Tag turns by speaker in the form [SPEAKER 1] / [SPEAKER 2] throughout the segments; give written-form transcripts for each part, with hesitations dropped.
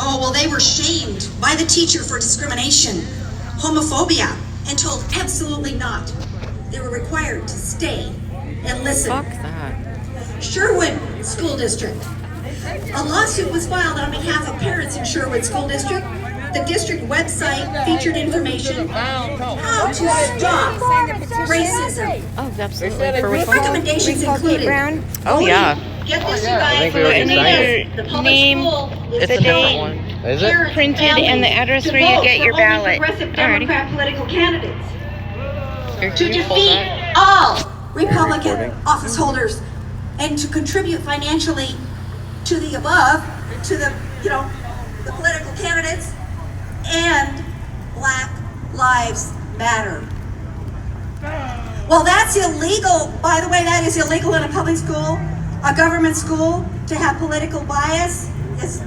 [SPEAKER 1] Oh, well, they were shamed by the teacher for discrimination, homophobia, and told absolutely not. They were required to stay and listen.
[SPEAKER 2] Fuck that.
[SPEAKER 1] Sherwood School District. A lawsuit was filed on behalf of parents in Sherwood School District. The district website featured information how to stop racism.
[SPEAKER 2] Oh, absolutely. For which one?
[SPEAKER 1] Recommendations included.
[SPEAKER 3] Brown.
[SPEAKER 2] Oh, yeah.
[SPEAKER 1] Get this, you guys.
[SPEAKER 4] I think we already
[SPEAKER 3] I
[SPEAKER 4] signed
[SPEAKER 3] need
[SPEAKER 1] The
[SPEAKER 3] your
[SPEAKER 1] public
[SPEAKER 3] name,
[SPEAKER 1] school is
[SPEAKER 2] It's a
[SPEAKER 3] the
[SPEAKER 2] different
[SPEAKER 3] date,
[SPEAKER 2] one.
[SPEAKER 4] Is it?
[SPEAKER 1] parents,
[SPEAKER 3] printed, and the
[SPEAKER 1] families
[SPEAKER 3] address
[SPEAKER 1] to
[SPEAKER 3] where you
[SPEAKER 1] vote
[SPEAKER 3] get
[SPEAKER 1] for
[SPEAKER 3] your
[SPEAKER 1] only
[SPEAKER 3] ballot.
[SPEAKER 1] Progressive
[SPEAKER 2] Alrighty.
[SPEAKER 1] Democrat political candidates.
[SPEAKER 2] Here,
[SPEAKER 1] To
[SPEAKER 2] can you pull
[SPEAKER 1] defeat
[SPEAKER 2] that?
[SPEAKER 1] all Republican
[SPEAKER 4] Recording.
[SPEAKER 1] office holders and to contribute financially to the above, to the, the political candidates and Black Lives Matter. Well, that's illegal. By the way, that is illegal in a public school, a government school, to have political bias. It's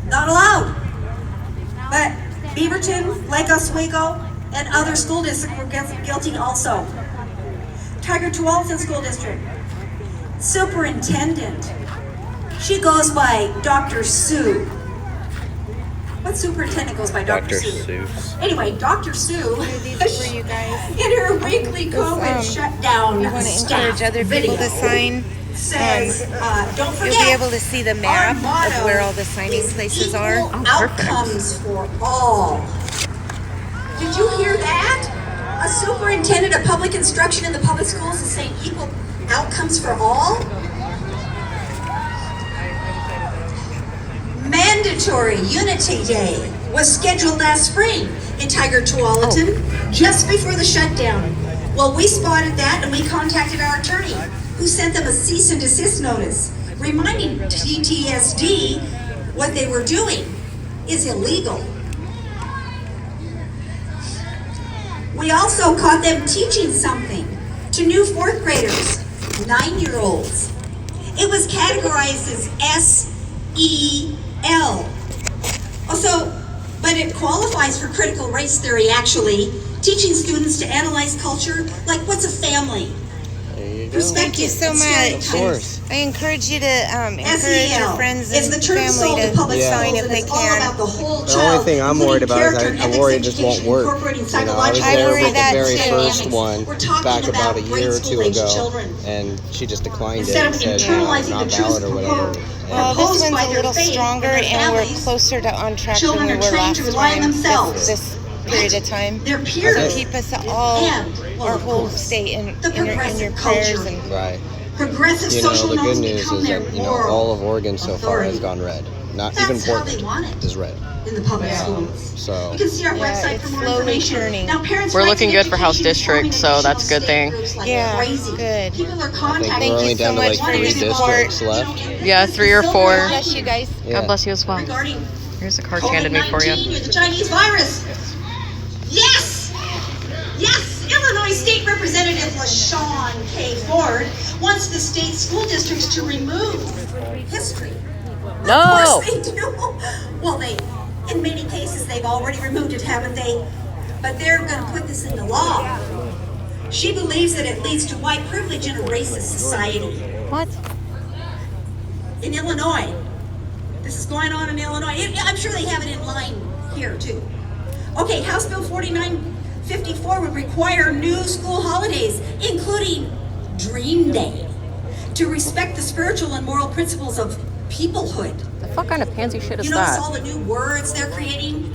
[SPEAKER 1] not allowed. But Beaverton, Lake Oswego, and other school districts were guilty also. Tiger Tualatin School District. Superintendent. She goes by Dr. Sue. What superintendent goes by Dr.
[SPEAKER 4] Dr.
[SPEAKER 1] Sue?
[SPEAKER 4] Seuss.
[SPEAKER 1] Anyway, Dr. Sue,
[SPEAKER 3] These are for you guys.
[SPEAKER 1] in her weekly COVID shutdown
[SPEAKER 3] We want to
[SPEAKER 1] staff
[SPEAKER 3] encourage other people
[SPEAKER 1] video,
[SPEAKER 3] to sign.
[SPEAKER 1] says, don't forget,
[SPEAKER 3] You'll be able to see the map
[SPEAKER 1] our motto
[SPEAKER 3] of where all the signing
[SPEAKER 1] is
[SPEAKER 3] places
[SPEAKER 1] equal
[SPEAKER 3] are.
[SPEAKER 2] Oh, perfect.
[SPEAKER 1] outcomes for all. Did you hear that? A superintendent of public instruction in the public schools is saying equal outcomes for all? Mandatory Unity Day was scheduled last spring in Tiger Tualatin, just before the shutdown. Well, we spotted that and we contacted our attorney, who sent them a cease and desist notice, reminding TTSD what they were doing is illegal. We also caught them teaching something to new fourth graders, 9-year-olds. It was categorized as SEL. Also, but it qualifies for critical race theory, actually, teaching students to analyze culture, like what's a family?
[SPEAKER 4] There you go.
[SPEAKER 1] Perspective
[SPEAKER 3] Thank you so
[SPEAKER 1] and
[SPEAKER 3] much.
[SPEAKER 1] stereotypes.
[SPEAKER 4] Of course.
[SPEAKER 3] I encourage you to encourage your
[SPEAKER 1] SEL
[SPEAKER 3] friends
[SPEAKER 1] is
[SPEAKER 3] and
[SPEAKER 1] the term sold
[SPEAKER 3] family
[SPEAKER 1] to public
[SPEAKER 3] to
[SPEAKER 4] Yeah.
[SPEAKER 3] sign
[SPEAKER 1] schools,
[SPEAKER 3] if
[SPEAKER 1] and
[SPEAKER 3] they
[SPEAKER 1] it's all about
[SPEAKER 3] can.
[SPEAKER 1] the whole
[SPEAKER 4] The
[SPEAKER 1] child,
[SPEAKER 4] only thing I'm worried
[SPEAKER 1] including
[SPEAKER 4] about is
[SPEAKER 1] character and
[SPEAKER 4] I'm
[SPEAKER 1] ethics
[SPEAKER 4] worried it just won't
[SPEAKER 1] education,
[SPEAKER 4] work.
[SPEAKER 1] incorporating
[SPEAKER 4] You know, I was
[SPEAKER 1] psychological
[SPEAKER 3] I
[SPEAKER 4] there
[SPEAKER 3] worry
[SPEAKER 4] with the
[SPEAKER 3] that
[SPEAKER 4] very
[SPEAKER 3] too.
[SPEAKER 4] first one
[SPEAKER 1] We're talking
[SPEAKER 4] back about a
[SPEAKER 1] grade
[SPEAKER 4] year or two
[SPEAKER 1] school-age
[SPEAKER 4] ago,
[SPEAKER 1] children.
[SPEAKER 4] and she just declined
[SPEAKER 1] Instead
[SPEAKER 4] it
[SPEAKER 1] of
[SPEAKER 4] and said,
[SPEAKER 1] internalizing
[SPEAKER 4] not
[SPEAKER 1] the truths
[SPEAKER 4] valid or whatever.
[SPEAKER 3] Well,
[SPEAKER 1] proposed
[SPEAKER 3] this
[SPEAKER 1] by
[SPEAKER 3] one's a
[SPEAKER 1] their
[SPEAKER 3] little
[SPEAKER 1] faith
[SPEAKER 3] stronger,
[SPEAKER 1] and their
[SPEAKER 3] and we're
[SPEAKER 1] families,
[SPEAKER 3] closer to on track than
[SPEAKER 1] children
[SPEAKER 3] we
[SPEAKER 1] are
[SPEAKER 3] were
[SPEAKER 1] trained
[SPEAKER 3] last
[SPEAKER 1] to rely on
[SPEAKER 3] time.
[SPEAKER 1] themselves.
[SPEAKER 3] This period of time.
[SPEAKER 1] Their peers
[SPEAKER 3] So keep us all,
[SPEAKER 1] and, well,
[SPEAKER 3] our
[SPEAKER 1] of
[SPEAKER 3] whole
[SPEAKER 1] course,
[SPEAKER 3] state in
[SPEAKER 1] the
[SPEAKER 3] your
[SPEAKER 1] progressive
[SPEAKER 3] prayers
[SPEAKER 1] culture.
[SPEAKER 3] and.
[SPEAKER 4] Right.
[SPEAKER 1] Progressive
[SPEAKER 4] You know,
[SPEAKER 1] social
[SPEAKER 4] the good
[SPEAKER 1] norms
[SPEAKER 4] news
[SPEAKER 1] become
[SPEAKER 4] is
[SPEAKER 1] their
[SPEAKER 4] that,
[SPEAKER 1] moral
[SPEAKER 4] all of Oregon so far has
[SPEAKER 1] authority.
[SPEAKER 4] gone red. Not
[SPEAKER 1] That's
[SPEAKER 4] even
[SPEAKER 1] how they
[SPEAKER 4] Portland
[SPEAKER 1] want it
[SPEAKER 4] is red.
[SPEAKER 1] in the public schools.
[SPEAKER 4] So
[SPEAKER 1] You can see our
[SPEAKER 3] Yeah,
[SPEAKER 1] website
[SPEAKER 3] it's
[SPEAKER 1] for more
[SPEAKER 3] slowly
[SPEAKER 1] information.
[SPEAKER 3] turning.
[SPEAKER 1] Now, parents'
[SPEAKER 2] We're
[SPEAKER 1] rights
[SPEAKER 2] looking
[SPEAKER 1] in
[SPEAKER 2] good for House
[SPEAKER 1] education is forming
[SPEAKER 2] District, so that's a good
[SPEAKER 1] additional
[SPEAKER 2] thing.
[SPEAKER 1] state groups like
[SPEAKER 3] Yeah,
[SPEAKER 1] crazy.
[SPEAKER 3] good.
[SPEAKER 1] People are
[SPEAKER 4] I think
[SPEAKER 1] contacting
[SPEAKER 4] we're
[SPEAKER 3] Thank
[SPEAKER 4] only
[SPEAKER 3] you so
[SPEAKER 4] down to
[SPEAKER 3] much
[SPEAKER 4] like
[SPEAKER 3] for
[SPEAKER 4] 3
[SPEAKER 3] your
[SPEAKER 4] districts
[SPEAKER 3] support.
[SPEAKER 4] left.
[SPEAKER 2] Yeah, 3 or 4.
[SPEAKER 3] Bless you guys.
[SPEAKER 4] Yeah.
[SPEAKER 2] God bless you as well.
[SPEAKER 1] Regarding
[SPEAKER 2] Here's a card she handed me for
[SPEAKER 1] COVID-19
[SPEAKER 2] you.
[SPEAKER 1] or the Chinese virus. Yes! Yes! Illinois State Representative LaShawn K. Ford wants the state school districts to remove history.
[SPEAKER 2] No!
[SPEAKER 1] Of course they do. Well, in many cases, they've already removed it, haven't they? But they're going to put this into law. She believes that it leads to white privilege in a racist society.
[SPEAKER 2] What?
[SPEAKER 1] In Illinois. This is going on in Illinois. I'm sure they have it in line here, too. Okay, House Bill 4954 would require new school holidays, including Dream Day, to respect the spiritual and moral principles of peoplehood.
[SPEAKER 2] The fuck kind of pansy shit is
[SPEAKER 1] You notice
[SPEAKER 2] that?
[SPEAKER 1] all the new words they're creating?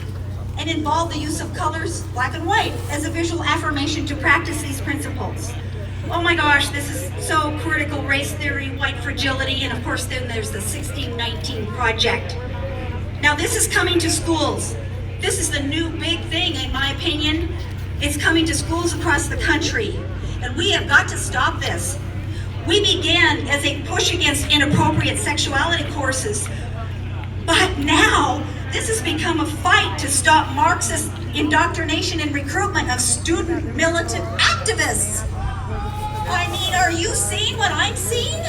[SPEAKER 1] And involve the use of colors, black and white, as a visual affirmation to practice these principles. Oh my gosh, this is so critical. Race theory, white fragility, and of course then there's the 1619 Project. Now this is coming to schools. This is the new big thing, in my opinion. It's coming to schools across the country. And we have got to stop this. We began as a push against inappropriate sexuality courses, but now this has become a fight to stop Marxist indoctrination and recruitment of student militant activists. I mean, are you seeing what I'm seeing?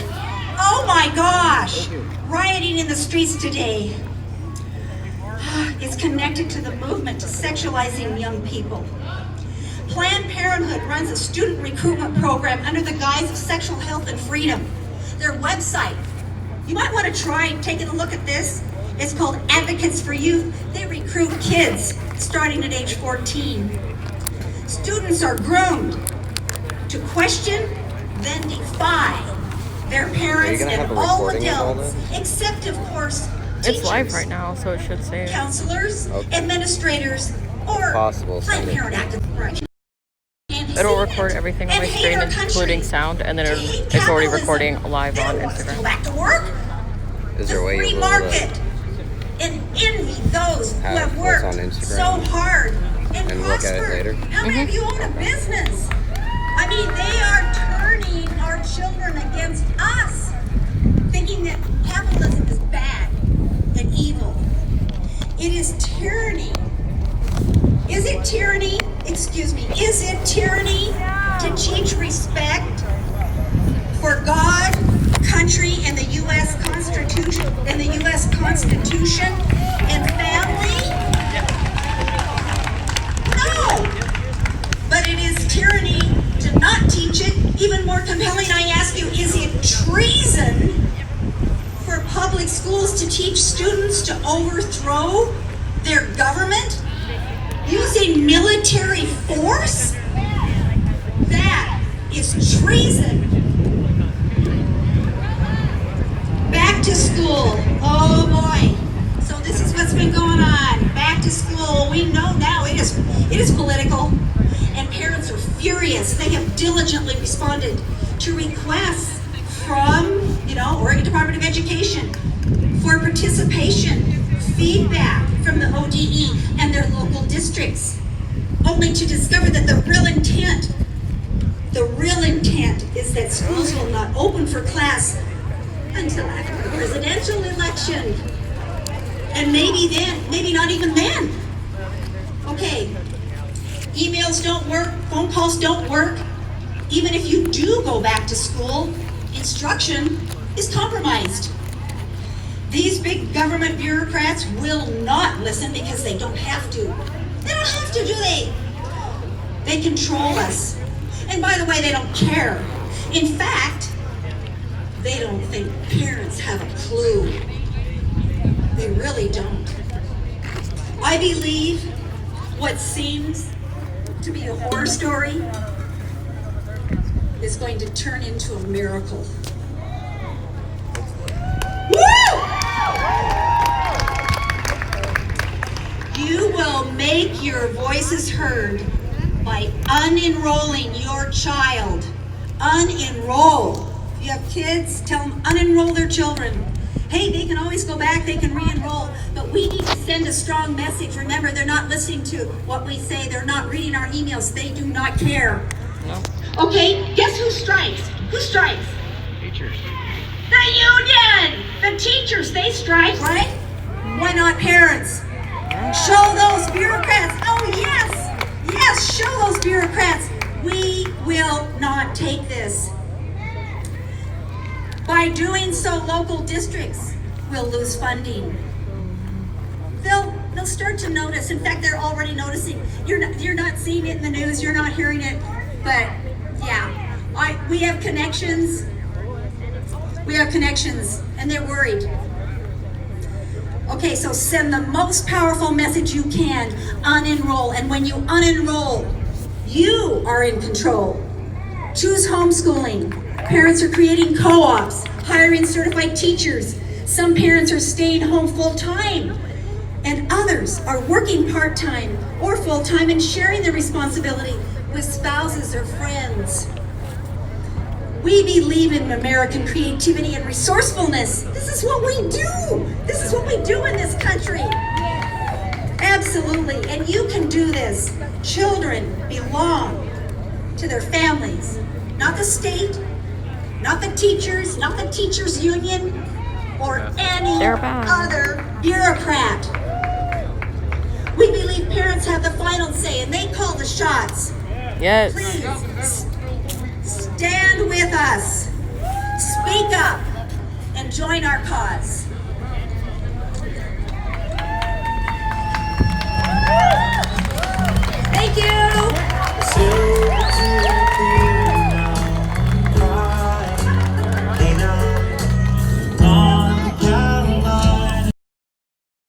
[SPEAKER 1] Oh my gosh! Rioting in the streets today is connected to the movement to sexualizing young people. Planned Parenthood runs a student recruitment program under the guise of sexual health and freedom. Their website, you might want to try taking a look at this. It's called Advocates for Youth. They recruit kids starting at age 14. Students are groomed to question, then defy their parents
[SPEAKER 4] gonna have
[SPEAKER 1] and
[SPEAKER 4] a
[SPEAKER 1] all
[SPEAKER 4] recording of all
[SPEAKER 1] adults, except of course
[SPEAKER 2] It's live
[SPEAKER 1] teachers,
[SPEAKER 2] right now, so it should say.
[SPEAKER 1] counselors,
[SPEAKER 4] Okay.
[SPEAKER 1] administrators, or
[SPEAKER 4] Possible,
[SPEAKER 1] Planned
[SPEAKER 4] send it.
[SPEAKER 1] Parenthood active. Right. And
[SPEAKER 2] It'll
[SPEAKER 1] hate
[SPEAKER 2] record
[SPEAKER 1] it,
[SPEAKER 2] everything on
[SPEAKER 1] and
[SPEAKER 2] my
[SPEAKER 1] hate
[SPEAKER 2] screen,
[SPEAKER 1] our country,
[SPEAKER 2] including sound, and then
[SPEAKER 1] to hate
[SPEAKER 2] it's already
[SPEAKER 1] capitalism.
[SPEAKER 2] recording live
[SPEAKER 1] They
[SPEAKER 2] on
[SPEAKER 1] don't want us to go
[SPEAKER 2] Instagram.
[SPEAKER 1] back to work.
[SPEAKER 4] Is there a way
[SPEAKER 1] Free
[SPEAKER 4] you'll be able
[SPEAKER 1] market
[SPEAKER 4] to
[SPEAKER 1] and envy those who
[SPEAKER 4] have
[SPEAKER 1] have
[SPEAKER 4] what's
[SPEAKER 1] worked
[SPEAKER 4] on Instagram
[SPEAKER 1] so hard and
[SPEAKER 4] and look at it
[SPEAKER 1] prospered.
[SPEAKER 4] later?
[SPEAKER 1] How many of you own a business? I mean, they are turning our children against us, thinking that capitalism is bad and evil. It is tyranny. Is it tyranny? Excuse me. Is it tyranny to teach respect for God, country, and the U.S. Constitution, and family? No. But it is tyranny to not teach it. Even more compelling, I ask you, is it treason for public schools to teach students to overthrow their government using military force? That is treason. Back to school. Oh boy. So this is what's been going on. Back to school. We know now it is political. And parents are furious. They have diligently responded to requests from, Oregon Department of Education for participation, feedback from the ODE and their local districts, only to discover that the real intent is that schools will not open for class until after the presidential election. And maybe then, maybe not even then. Okay, emails don't work, phone calls don't work. Even if you do go back to school, instruction is compromised. These big government bureaucrats will not listen because they don't have to. They don't have to, do they? They control us. And by the way, they don't care. In fact, they don't think parents have a clue. They really don't. I believe what seems to be a horror story is going to turn into a miracle. Woo! You will make your voices heard by unenrolling your child. Unenroll. If you have kids, tell them unenroll their children. Hey, they can always go back, they can re-enroll, but we need to send a strong message. Remember, they're not listening to what we say, they're not reading our emails, they do not care.
[SPEAKER 2] No.
[SPEAKER 1] Okay, guess who strikes? Who strikes?
[SPEAKER 4] Teachers.
[SPEAKER 1] The union! The teachers, they strike, right? Why not parents? Show those bureaucrats. Oh, yes! Yes, show those bureaucrats. We will not take this. By doing so, local districts will lose funding. They'll start to notice. In fact, they're already noticing. You're not seeing it in the news. You're not hearing it. But yeah, we have connections. We have connections, and they're worried. Okay, so send the most powerful message you can. Unenroll, and when you unenroll, you are in control. Choose homeschooling. Parents are creating co-ops, hiring certified teachers. Some parents are staying home full-time, and others are working part-time or full-time and sharing the responsibility with spouses or friends. We believe in American creativity and resourcefulness. This is what we do. This is what we do in this country. Absolutely, and you can do this. Children belong to their families, not the state, not the teachers, not the teachers union, or any
[SPEAKER 2] They're back.
[SPEAKER 1] other bureaucrat. We believe parents have the final say and they call the shots.
[SPEAKER 2] Yes.
[SPEAKER 1] Please, stand with us. Speak up and join our cause.